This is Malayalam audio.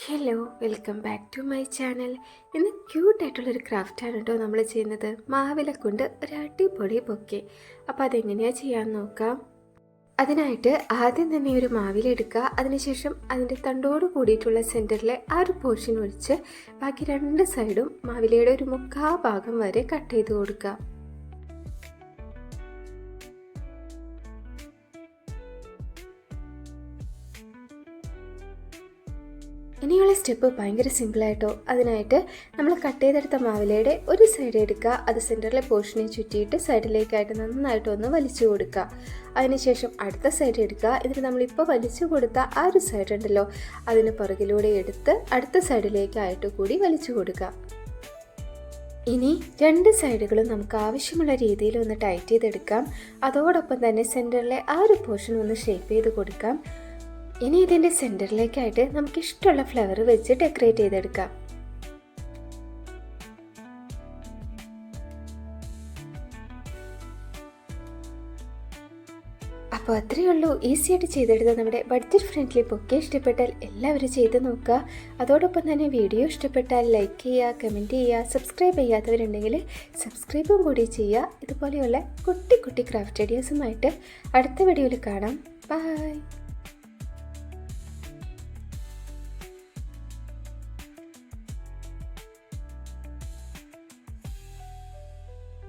Hello, welcome back to my channel. ഇന്ന് ക്യൂട്ടായിട്ടുള്ളൊരു ക്രാഫ്റ്റാണ് കേട്ടോ നമ്മൾ ചെയ്യുന്നത്. മാവില കൊണ്ട് ഒരു അടിപൊളി ബൊക്കെ. അപ്പോൾ അതെങ്ങനെയാണ് ചെയ്യാൻ നോക്കാം. അതിനായിട്ട് ആദ്യം തന്നെ ഒരു മാവില എടുക്കുക. അതിനുശേഷം അതിൻ്റെ തണ്ടോട് കൂടിയിട്ടുള്ള സെൻറ്ററിലെ ആ ഒരു പോർഷൻ ഒഴിച്ച് ബാക്കി രണ്ട് സൈഡും മാവിലയുടെ ഒരു മുക്കാൽ ഭാഗം വരെ കട്ട് ചെയ്ത് കൊടുക്കുക. ഇനിയുള്ള സ്റ്റെപ്പ് ഭയങ്കര സിമ്പിളായിട്ടോ. അതിനായിട്ട് നമ്മൾ കട്ട് ചെയ്തെടുത്ത മാവിലയുടെ ഒരു സൈഡ് എടുക്കുക. അത് സെൻറ്ററിലെ പോർഷനെ ചുറ്റിയിട്ട് സൈഡിലേക്കായിട്ട് നന്നായിട്ടൊന്ന് വലിച്ചു കൊടുക്കുക. അതിനുശേഷം അടുത്ത സൈഡ് എടുക്കുക. എന്നിട്ട് നമ്മളിപ്പോൾ വലിച്ചു കൊടുത്ത ആ ഒരു സൈഡ് ഉണ്ടല്ലോ, അതിന് പുറകിലൂടെ എടുത്ത് അടുത്ത സൈഡിലേക്കായിട്ട് കൂടി വലിച്ചു കൊടുക്കുക. ഇനി രണ്ട് സൈഡുകളും നമുക്ക് ആവശ്യമുള്ള രീതിയിൽ ഒന്ന് ടൈറ്റ് ചെയ്തെടുക്കാം. അതോടൊപ്പം തന്നെ സെൻറ്ററിലെ ആ ഒരു പോർഷൻ ഒന്ന് ഷേപ്പ് ചെയ്ത് കൊടുക്കാം. ഇനി ഇതിൻ്റെ സെൻറ്ററിലേക്കായിട്ട് നമുക്ക് ഇഷ്ടമുള്ള ഫ്ലവർ വെച്ച് ഡെക്കറേറ്റ് ചെയ്തെടുക്കാം. അപ്പോൾ അത്രയേ ഉള്ളൂ. ഈസി ആയിട്ട് ചെയ്തെടുത്ത നമ്മുടെ ബഡ്ജറ്റ് ഫ്രണ്ട്ലി ബൊക്കെ ഇഷ്ടപ്പെട്ടാൽ എല്ലാവരും ചെയ്ത് നോക്കുക. അതോടൊപ്പം തന്നെ വീഡിയോ ഇഷ്ടപ്പെട്ടാൽ ലൈക്ക് ചെയ്യുക, കമൻറ്റ് ചെയ്യുക. സബ്സ്ക്രൈബ് ചെയ്യാത്തവരുണ്ടെങ്കിൽ സബ്സ്ക്രൈബും കൂടി ചെയ്യുക. ഇതുപോലെയുള്ള കുട്ടി കുട്ടി ക്രാഫ്റ്റ് ഐഡിയാസുമായിട്ട് അടുത്ത വീഡിയോയിൽ കാണാം. ബൈ.